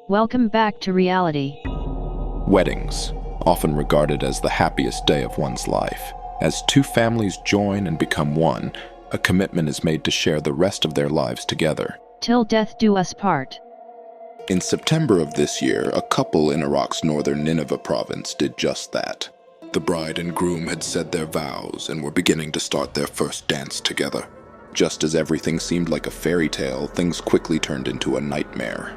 Welcome back to reality. Weddings, often regarded as the happiest day of one's life. As two families join and become one, a commitment is made to share the rest of their lives together. Till death do us part. In September of this year, a couple in Iraq's northern Nineveh province did just that. The bride and groom had said their vows and were beginning to start their first dance together. Just as everything seemed like a fairy tale, things quickly turned into a nightmare.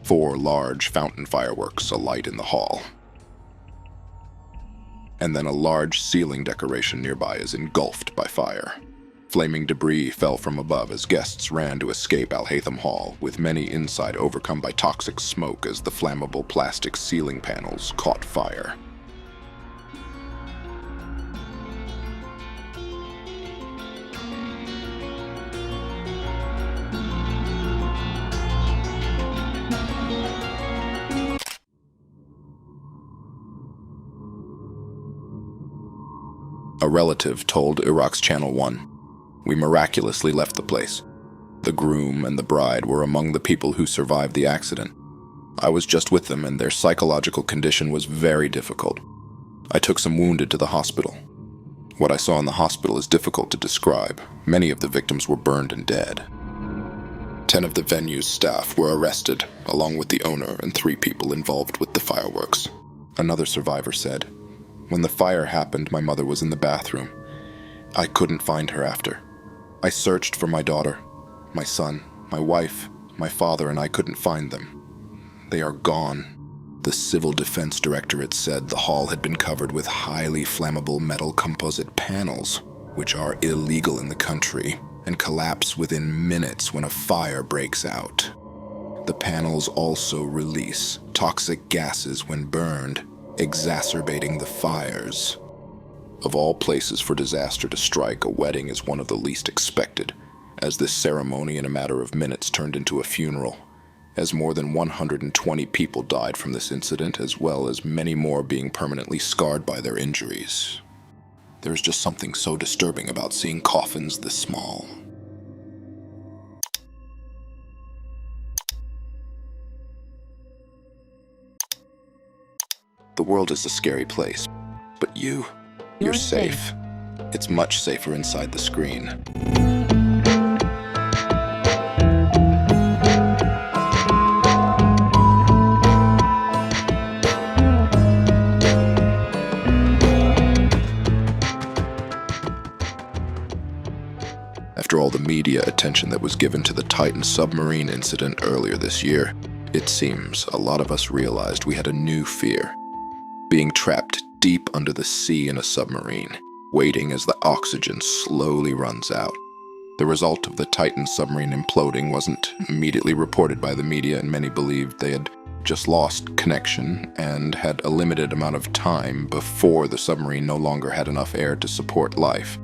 Four large fountain fireworks alight in the hall. And then a large ceiling decoration nearby is engulfed by fire. Flaming debris fell from above as guests ran to escape Al-Haytham Hall, with many inside overcome by toxic smoke as the flammable plastic ceiling panels caught fire. A relative told Iraq's Channel 1, "We miraculously left the place. The groom and the bride were among the people who survived the accident. I was just with them and their psychological condition was very difficult. I took some wounded to the hospital. What I saw in the hospital is difficult to describe. Many of the victims were burned and dead. 10 of the venue's staff were arrested, along with the owner and 3 people involved with the fireworks." Another survivor said, "When the fire happened, my mother was in the bathroom. I couldn't find her after. I searched for my daughter, my son, my wife, my father, and I couldn't find them. They are gone." The Civil Defense Directorate said the hall had been covered with highly flammable metal composite panels, which are illegal in the country, and collapse within minutes when a fire breaks out. The panels also release toxic gases when burned, exacerbating the fires. Of all places for disaster to strike, a wedding is one of the least expected, as this ceremony in a matter of minutes turned into a funeral, as more than 120 people died from this incident, as well as many more being permanently scarred by their injuries. There's just something so disturbing about seeing coffins this small. The world is a scary place, but you're safe. It's much safer inside the screen. After all the media attention that was given to the Titan submarine incident earlier this year, it seems a lot of us realized we had a new fear. Being trapped deep under the sea in a submarine, waiting as the oxygen slowly runs out. The result of the Titan submarine imploding wasn't immediately reported by the media, and many believed they had just lost connection and had a limited amount of time before the submarine no longer had enough air to support life,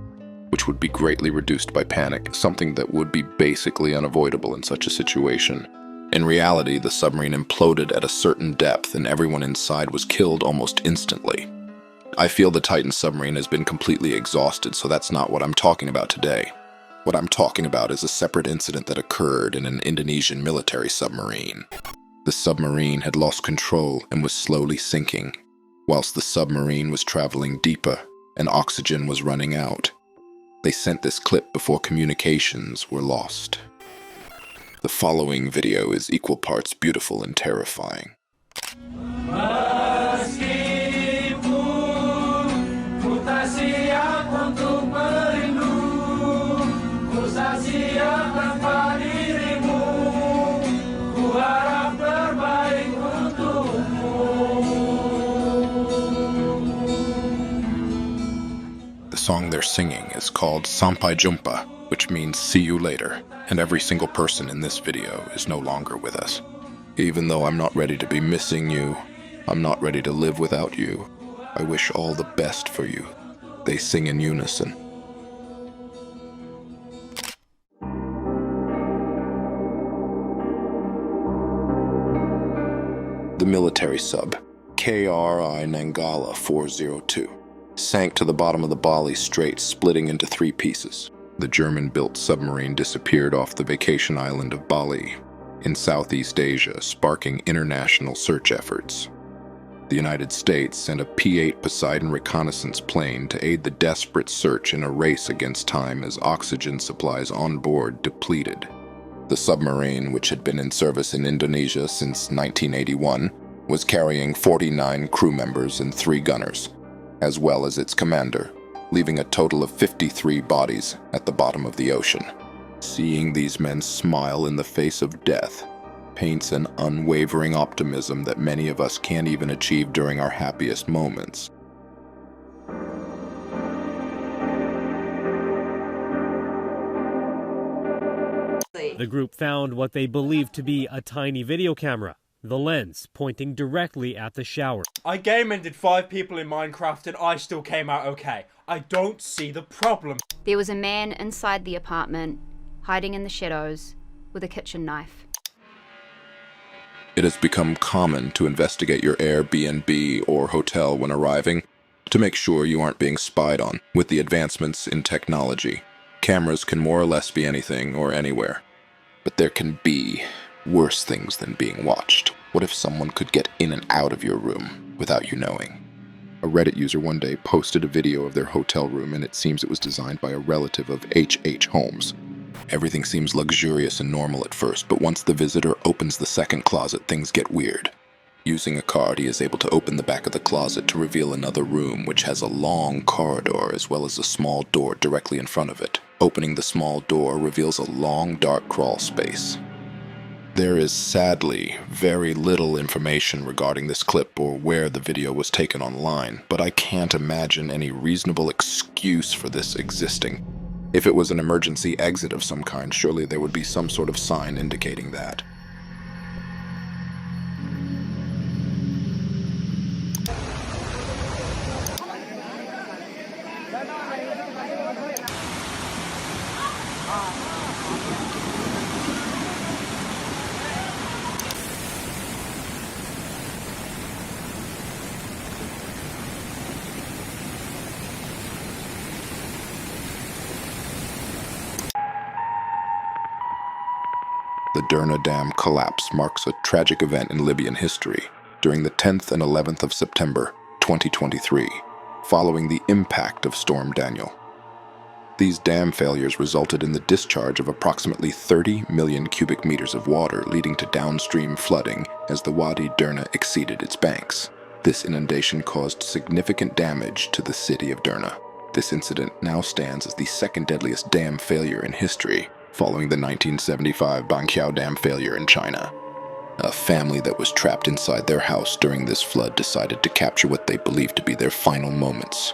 which would be greatly reduced by panic, something that would be basically unavoidable in such a situation. In reality, the submarine imploded at a certain depth and everyone inside was killed almost instantly. I feel the Titan submarine has been completely exhausted, so that's not what I'm talking about today. What I'm talking about is a separate incident that occurred in an Indonesian military submarine. The submarine had lost control and was slowly sinking, whilst the submarine was traveling deeper and oxygen was running out. They sent this clip before communications were lost. The following video is equal parts beautiful and terrifying. The song they're singing is called Sampai Jumpa, which means see you later, and every single person in this video is no longer with us. Even though I'm not ready to be missing you, I'm not ready to live without you. I wish all the best for you. They sing in unison. The military sub, KRI Nangala 402, sank to the bottom of the Bali Strait, splitting into 3 pieces. The German-built submarine disappeared off the vacation island of Bali in Southeast Asia, sparking international search efforts. The United States sent a P-8 Poseidon reconnaissance plane to aid the desperate search in a race against time as oxygen supplies on board depleted. The submarine, which had been in service in Indonesia since 1981, was carrying 49 crew members and 3 gunners, as well as its commander, leaving a total of 53 bodies at the bottom of the ocean. Seeing these men smile in the face of death paints an unwavering optimism that many of us can't even achieve during our happiest moments. The group found what they believed to be a tiny video camera, the lens pointing directly at the shower. I game ended 5 people in Minecraft and I still came out okay. I don't see the problem. There was a man inside the apartment, hiding in the shadows, with a kitchen knife. It has become common to investigate your Airbnb or hotel when arriving to make sure you aren't being spied on. With the advancements in technology, cameras can more or less be anything or anywhere. But there can be worse things than being watched. What if someone could get in and out of your room without you knowing? A Reddit user one day posted a video of their hotel room, and it seems it was designed by a relative of H.H. Holmes. Everything seems luxurious and normal at first, but once the visitor opens the second closet, things get weird. Using a card, he is able to open the back of the closet to reveal another room which has a long corridor as well as a small door directly in front of it. Opening the small door reveals a long, dark crawl space. There is sadly very little information regarding this clip or where the video was taken online, but I can't imagine any reasonable excuse for this existing. If it was an emergency exit of some kind, surely there would be some sort of sign indicating that. The Derna Dam collapse marks a tragic event in Libyan history during the 10th and 11th of September 2023, following the impact of Storm Daniel. These dam failures resulted in the discharge of approximately 30 million cubic meters of water, leading to downstream flooding as the Wadi Derna exceeded its banks. This inundation caused significant damage to the city of Derna. This incident now stands as the second deadliest dam failure in history, following the 1975 Banqiao Dam failure in China. A family that was trapped inside their house during this flood decided to capture what they believed to be their final moments.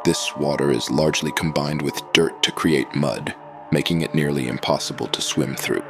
This water is largely combined with dirt to create mud, making it nearly impossible to swim through.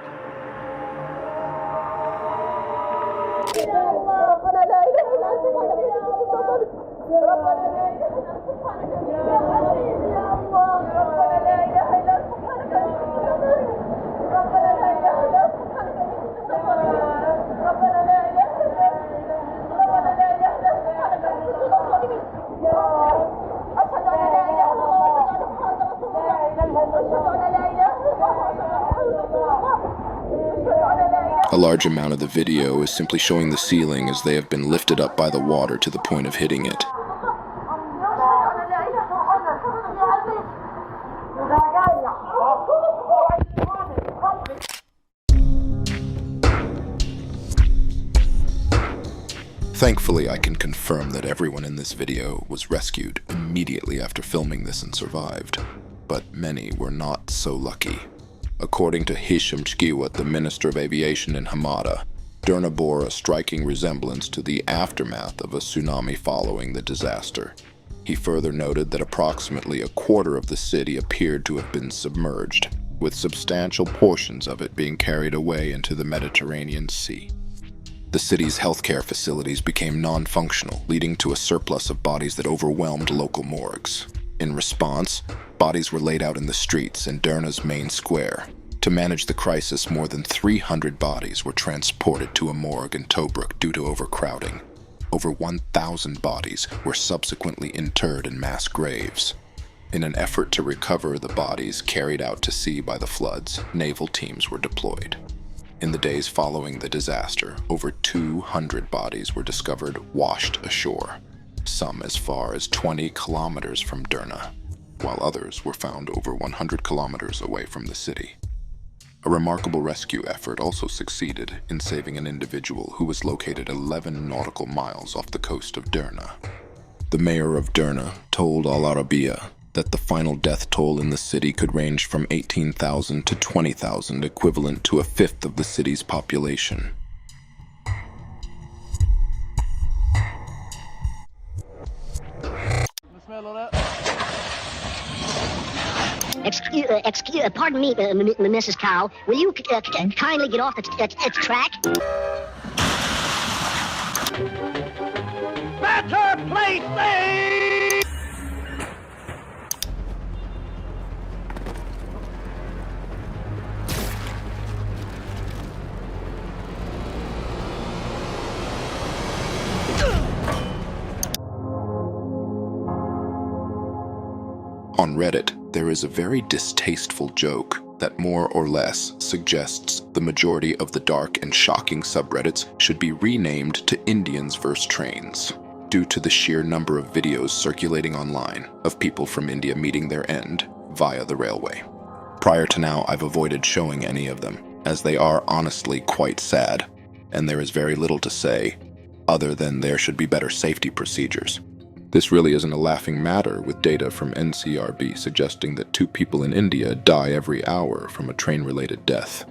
A large amount of the video is simply showing the ceiling as they have been lifted up by the water to the point of hitting it. Thankfully, I can confirm that everyone in this video was rescued immediately after filming this and survived, but many were not so lucky. According to Hisham Chkiwat, the Minister of Aviation in Hamada, Derna bore a striking resemblance to the aftermath of a tsunami following the disaster. He further noted that approximately a quarter of the city appeared to have been submerged, with substantial portions of it being carried away into the Mediterranean Sea. The city's healthcare facilities became non-functional, leading to a surplus of bodies that overwhelmed local morgues. In response, bodies were laid out in the streets in Derna's main square. To manage the crisis, more than 300 bodies were transported to a morgue in Tobruk due to overcrowding. Over 1,000 bodies were subsequently interred in mass graves. In an effort to recover the bodies carried out to sea by the floods, naval teams were deployed. In the days following the disaster, over 200 bodies were discovered washed ashore, some as far as 20 kilometers from Derna, while others were found over 100 kilometers away from the city. A remarkable rescue effort also succeeded in saving an individual who was located 11 nautical miles off the coast of Derna. The mayor of Derna told Al Arabiya that the final death toll in the city could range from 18,000 to 20,000, equivalent to a fifth of the city's population. Pardon me, Mrs. Cow. Will you kindly get off the track? Better place things! On Reddit, there is a very distasteful joke that more or less suggests the majority of the dark and shocking subreddits should be renamed to Indians vs. Trains, due to the sheer number of videos circulating online of people from India meeting their end via the railway. Prior to now, I've avoided showing any of them, as they are honestly quite sad, and there is very little to say, other than there should be better safety procedures. This really isn't a laughing matter, with data from NCRB suggesting that 2 people in India die every hour from a train-related death.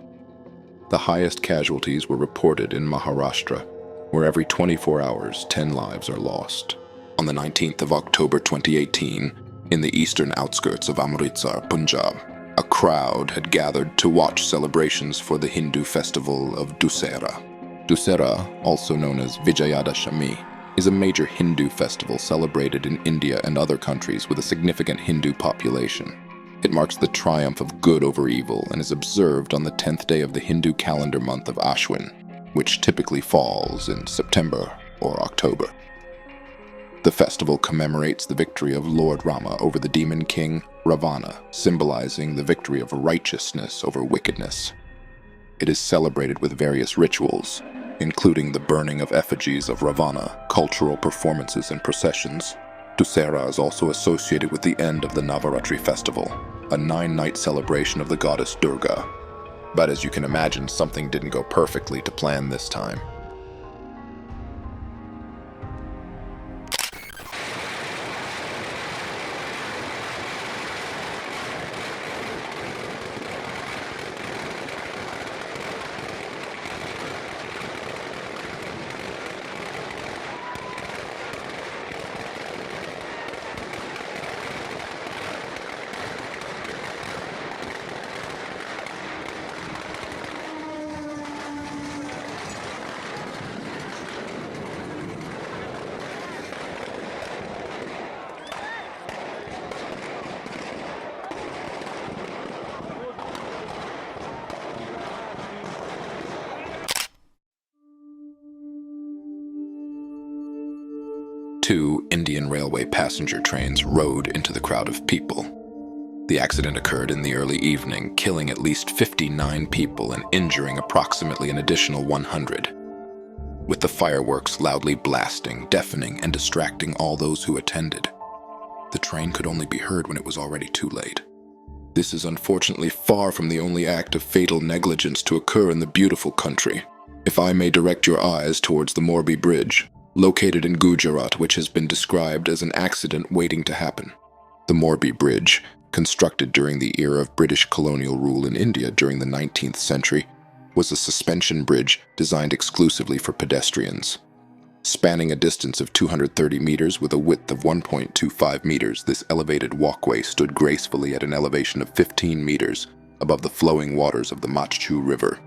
The highest casualties were reported in Maharashtra, where every 24 hours 10 lives are lost. On the 19th of October 2018, in the eastern outskirts of Amritsar, Punjab, a crowd had gathered to watch celebrations for the Hindu festival of Dussehra. Dussehra, also known as Vijayadashami, is a major Hindu festival celebrated in India and other countries with a significant Hindu population. It marks the triumph of good over evil and is observed on the 10th day of the Hindu calendar month of Ashwin, which typically falls in September or October. The festival commemorates the victory of Lord Rama over the demon king Ravana, symbolizing the victory of righteousness over wickedness. It is celebrated with various rituals, including the burning of effigies of Ravana, cultural performances and processions. Dussehra is also associated with the end of the Navaratri festival, a 9-night celebration of the goddess Durga. But as you can imagine, something didn't go perfectly to plan this time. Two Indian Railway passenger trains rode into the crowd of people. The accident occurred in the early evening, killing at least 59 people and injuring approximately an additional 100. With the fireworks loudly blasting, deafening, and distracting all those who attended, the train could only be heard when it was already too late. This is unfortunately far from the only act of fatal negligence to occur in the beautiful country. If I may direct your eyes towards the Morbi Bridge, located in Gujarat, which has been described as an accident waiting to happen. The Morbi Bridge, constructed during the era of British colonial rule in India during the 19th century, was a suspension bridge designed exclusively for pedestrians. Spanning a distance of 230 meters with a width of 1.25 meters, this elevated walkway stood gracefully at an elevation of 15 meters above the flowing waters of the Machchu River.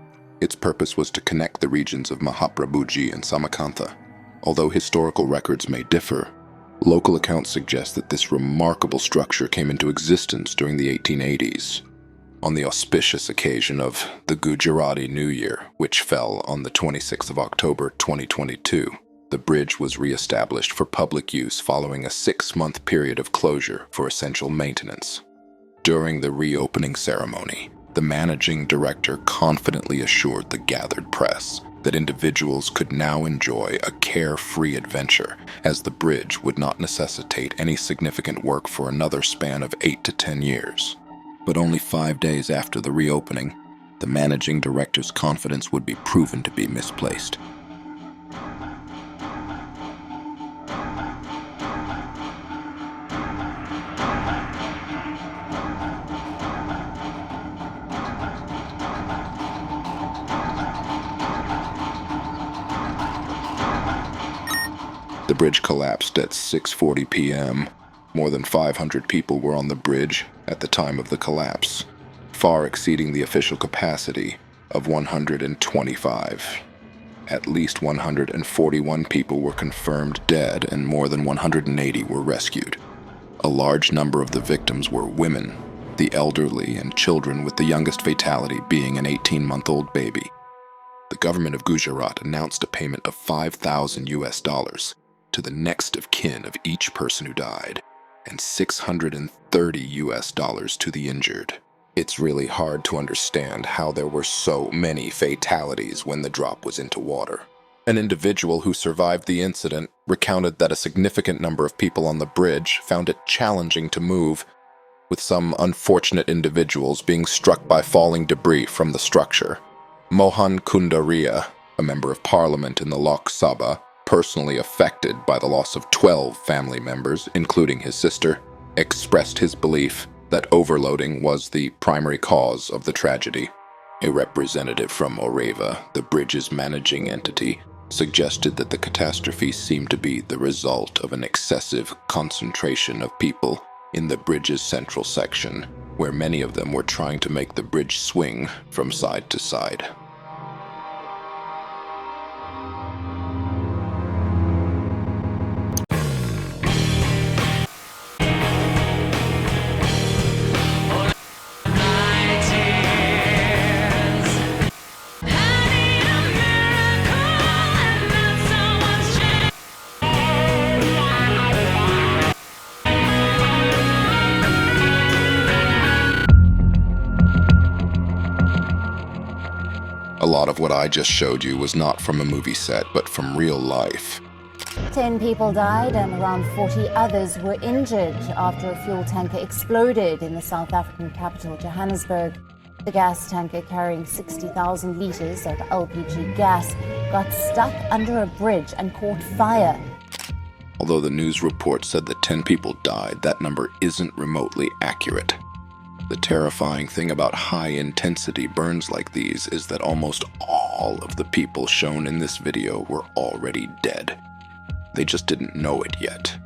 Its purpose was to connect the regions of Mahaprabhuji and Samarkand. Although historical records may differ, local accounts suggest that this remarkable structure came into existence during the 1880s. On the auspicious occasion of the Gujarati New Year, which fell on the 26th of October 2022, the bridge was re-established for public use following a 6-month period of closure for essential maintenance. During the reopening ceremony, the managing director confidently assured the gathered press that individuals could now enjoy a carefree adventure, as the bridge would not necessitate any significant work for another span of 8 to 10 years. But only 5 days after the reopening, the managing director's confidence would be proven to be misplaced. The bridge collapsed at 6:40 p.m. More than 500 people were on the bridge at the time of the collapse, far exceeding the official capacity of 125. At least 141 people were confirmed dead and more than 180 were rescued. A large number of the victims were women, the elderly, and children, with the youngest fatality being an 18-month-old baby. The government of Gujarat announced a payment of $5,000 to the next of kin of each person who died, and $630 to the injured. It's really hard to understand how there were so many fatalities when the drop was into water. An individual who survived the incident recounted that a significant number of people on the bridge found it challenging to move, with some unfortunate individuals being struck by falling debris from the structure. Mohan Kundaria, a member of parliament in the Lok Sabha, personally affected by the loss of 12 family members, including his sister, expressed his belief that overloading was the primary cause of the tragedy. A representative from Oreva, the bridge's managing entity, suggested that the catastrophe seemed to be the result of an excessive concentration of people in the bridge's central section, where many of them were trying to make the bridge swing from side to side. A lot of what I just showed you was not from a movie set, but from real life. 10 people died and around 40 others were injured after a fuel tanker exploded in the South African capital, Johannesburg. The gas tanker carrying 60,000 litres of LPG gas got stuck under a bridge and caught fire. Although the news report said that 10 people died, that number isn't remotely accurate. The terrifying thing about high-intensity burns like these is that almost all of the people shown in this video were already dead. They just didn't know it yet.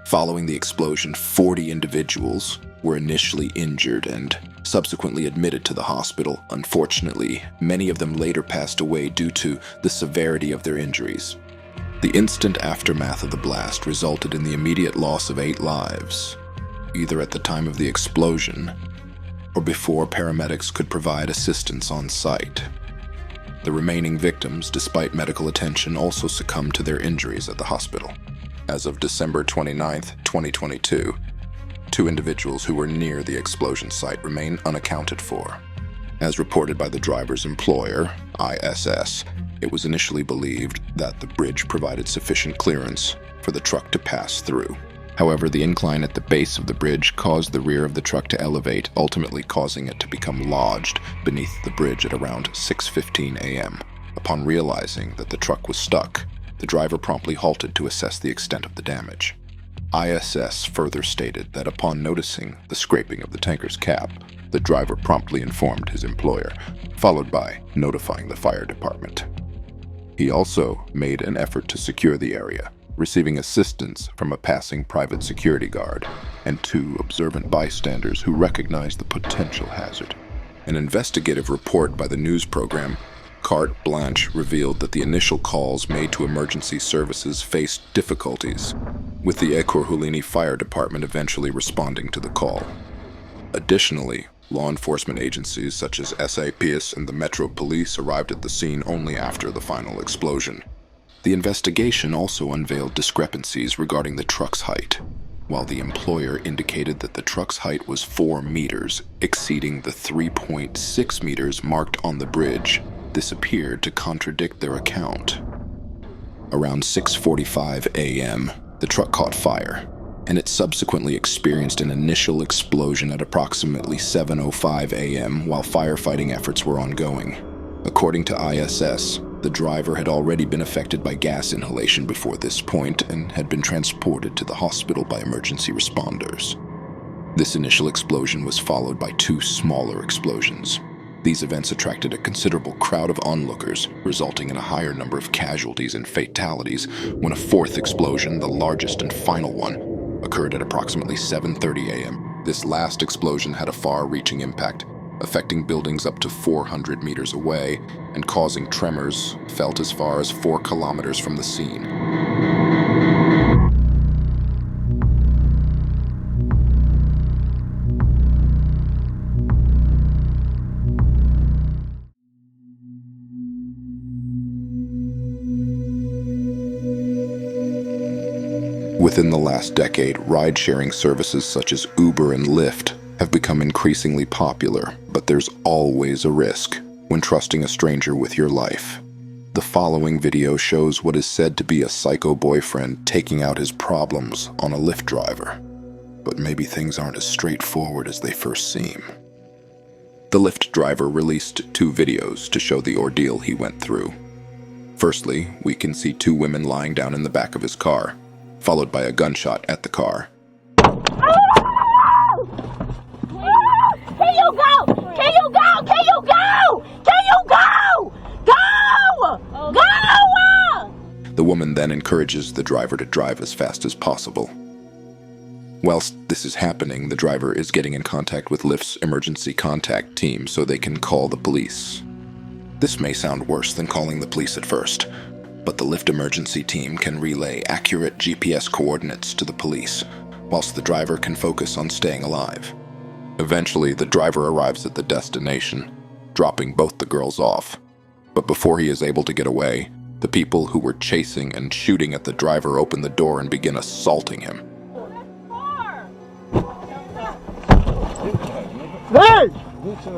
Following the explosion, 40 individuals were initially injured and subsequently admitted to the hospital. Unfortunately, many of them later passed away due to the severity of their injuries. The instant aftermath of the blast resulted in the immediate loss of 8 lives, either at the time of the explosion or before paramedics could provide assistance on site. The remaining victims, despite medical attention, also succumbed to their injuries at the hospital. As of December 29, 2022, 2 individuals who were near the explosion site remain unaccounted for. As reported by the driver's employer, ISS, it was initially believed that the bridge provided sufficient clearance for the truck to pass through. However, the incline at the base of the bridge caused the rear of the truck to elevate, ultimately causing it to become lodged beneath the bridge at around 6:15 a.m. Upon realizing that the truck was stuck, the driver promptly halted to assess the extent of the damage. ISS further stated that upon noticing the scraping of the tanker's cap, the driver promptly informed his employer, followed by notifying the fire department. He also made an effort to secure the area, receiving assistance from a passing private security guard and 2 observant bystanders who recognized the potential hazard. An investigative report by the news program Carte Blanche revealed that the initial calls made to emergency services faced difficulties, with the Ecorhulini Fire Department eventually responding to the call. Additionally, law enforcement agencies such as SAPS and the Metro Police arrived at the scene only after the final explosion. The investigation also unveiled discrepancies regarding the truck's height. While the employer indicated that the truck's height was 4 meters, exceeding the 3.6 meters marked on the bridge, this appeared to contradict their account. Around 6:45 a.m., the truck caught fire, and it subsequently experienced an initial explosion at approximately 7:05 a.m. while firefighting efforts were ongoing. According to ISS, the driver had already been affected by gas inhalation before this point and had been transported to the hospital by emergency responders. This initial explosion was followed by 2 smaller explosions. These events attracted a considerable crowd of onlookers, resulting in a higher number of casualties and fatalities when a 4th explosion, the largest and final one, occurred at approximately 7:30 a.m. This last explosion had a far-reaching impact, affecting buildings up to 400 meters away and causing tremors felt as far as 4 kilometers from the scene. Within the last decade, ride-sharing services such as Uber and Lyft have become increasingly popular, but there's always a risk when trusting a stranger with your life. The following video shows what is said to be a psycho boyfriend taking out his problems on a Lyft driver. But maybe things aren't as straightforward as they first seem. The Lyft driver released 2 videos to show the ordeal he went through. Firstly, we can see 2 women lying down in the back of his car, followed by a gunshot at the car. Can you go? Can you go? Can you go? Can you go? Go! Go! The woman then encourages the driver to drive as fast as possible. Whilst this is happening, the driver is getting in contact with Lyft's emergency contact team so they can call the police. This may sound worse than calling the police at first, but the Lyft emergency team can relay accurate GPS coordinates to the police, whilst the driver can focus on staying alive. Eventually, the driver arrives at the destination, dropping both the girls off. But before he is able to get away, the people who were chasing and shooting at the driver open the door and begin assaulting him. Hey!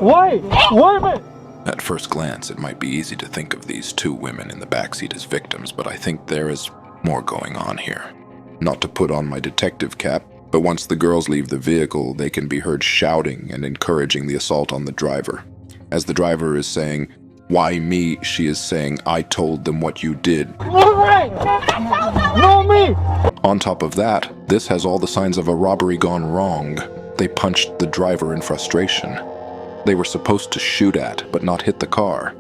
Wait! Wait a minute! At first glance, it might be easy to think of these 2 women in the backseat as victims, but I think there is more going on here. Not to put on my detective cap, but once the girls leave the vehicle, they can be heard shouting and encouraging the assault on the driver. As the driver is saying, "Why me?" she is saying, "I told them what you did." No me! On top of that, this has all the signs of a robbery gone wrong. They punched the driver in frustration. They were supposed to shoot at, but not hit the car,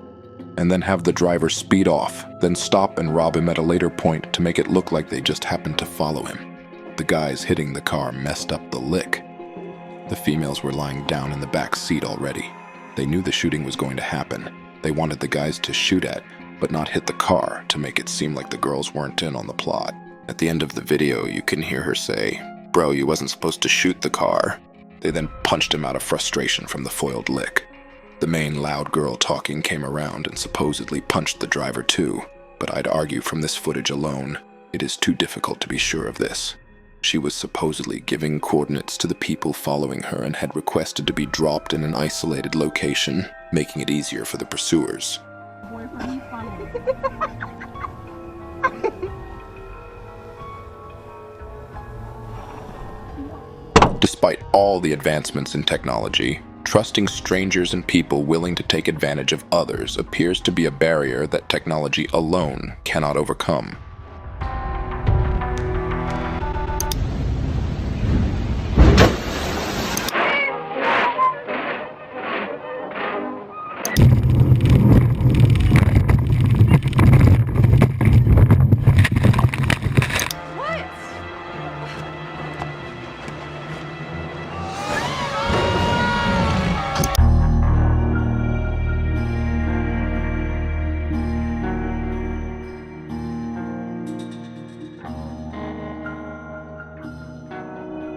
and then have the driver speed off, then stop and rob him at a later point to make it look like they just happened to follow him. The guys hitting the car messed up the lick. The females were lying down in the back seat already. They knew the shooting was going to happen. They wanted the guys to shoot at, but not hit the car to make it seem like the girls weren't in on the plot. At the end of the video, you can hear her say, "Bro, you wasn't supposed to shoot the car." They then punched him out of frustration from the foiled lick. The main loud girl talking came around and supposedly punched the driver too, but I'd argue from this footage alone, it is too difficult to be sure of this. She was supposedly giving coordinates to the people following her and had requested to be dropped in an isolated location, making it easier for the pursuers. Despite all the advancements in technology, trusting strangers and people willing to take advantage of others appears to be a barrier that technology alone cannot overcome.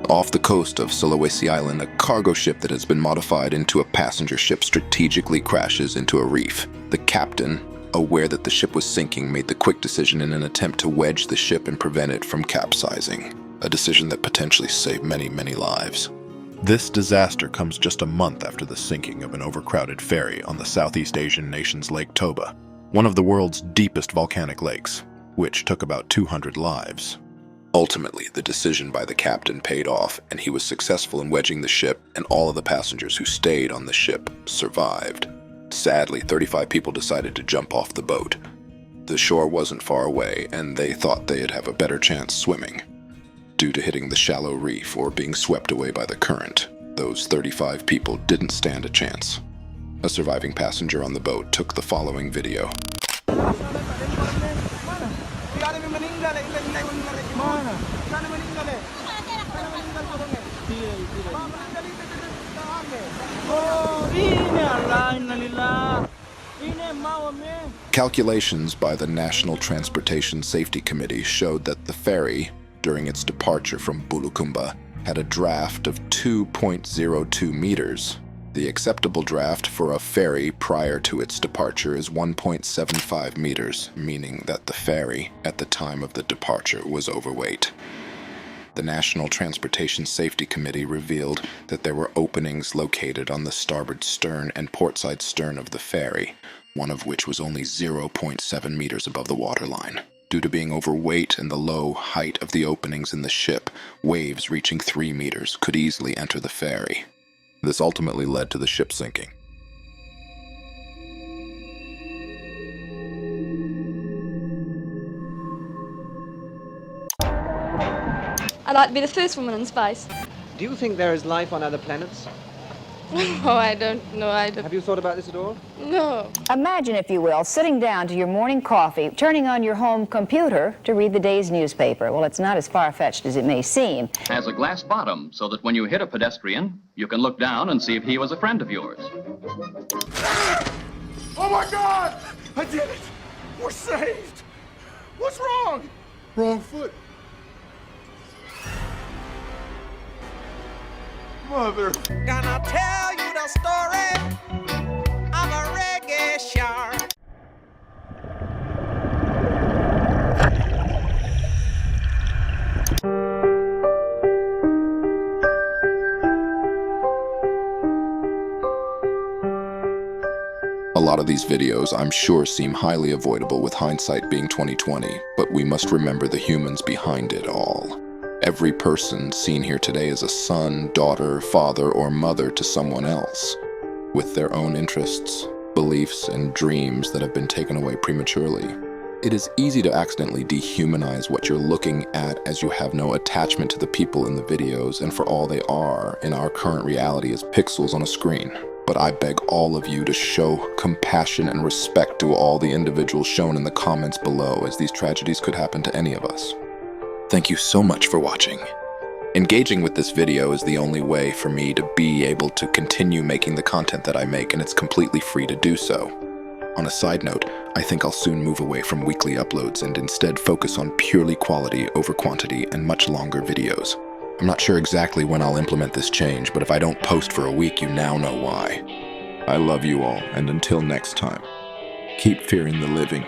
Off the coast of Sulawesi Island, a cargo ship that has been modified into a passenger ship strategically crashes into a reef. The captain, aware that the ship was sinking, made the quick decision in an attempt to wedge the ship and prevent it from capsizing. A decision that potentially saved many, many lives. This disaster comes just a month after the sinking of an overcrowded ferry on the Southeast Asian nation's Lake Toba, one of the world's deepest volcanic lakes, which took about 200 lives. Ultimately, the decision by the captain paid off, and he was successful in wedging the ship, and all of the passengers who stayed on the ship survived. Sadly, 35 people decided to jump off the boat. The shore wasn't far away, and they thought they'd have a better chance swimming. Due to hitting the shallow reef or being swept away by the current, those 35 people didn't stand a chance. A surviving passenger on the boat took the following video. Calculations by the National Transportation Safety Committee showed that the ferry, during its departure from Bulukumba, had a draft of 2.02 meters. The acceptable draft for a ferry prior to its departure is 1.75 meters, meaning that the ferry, at the time of the departure, was overweight. The National Transportation Safety Committee revealed that there were openings located on the starboard stern and portside stern of the ferry, one of which was only 0.7 meters above the waterline. Due to being overweight and the low height of the openings in the ship, waves reaching 3 meters could easily enter the ferry. This ultimately led to the ship sinking. I'd like to be the first woman in space. Do you think there is life on other planets? Oh, I don't know. Have you thought about this at all? No. Imagine, if you will, sitting down to your morning coffee, turning on your home computer to read the day's newspaper. Well, it's not as far-fetched as it may seem. Has a glass bottom so that when you hit a pedestrian, you can look down and see if he was a friend of yours. Oh my God! I did it! We're saved! What's wrong? Wrong foot. Mother. Gonna tell you the story of a reggae shark. A lot of these videos, I'm sure, seem highly avoidable with hindsight being 2020, but we must remember the humans behind it all. Every person seen here today is a son, daughter, father, or mother to someone else, with their own interests, beliefs, and dreams that have been taken away prematurely. It is easy to accidentally dehumanize what you're looking at, as you have no attachment to the people in the videos, and for all they are in our current reality as pixels on a screen. But I beg all of you to show compassion and respect to all the individuals shown in the comments below, as these tragedies could happen to any of us. Thank you so much for watching. Engaging with this video is the only way for me to be able to continue making the content that I make, and it's completely free to do so. On a side note, I think I'll soon move away from weekly uploads and instead focus on purely quality over quantity and much longer videos. I'm not sure exactly when I'll implement this change, but if I don't post for a week, you now know why. I love you all, and until next time, keep fearing the living.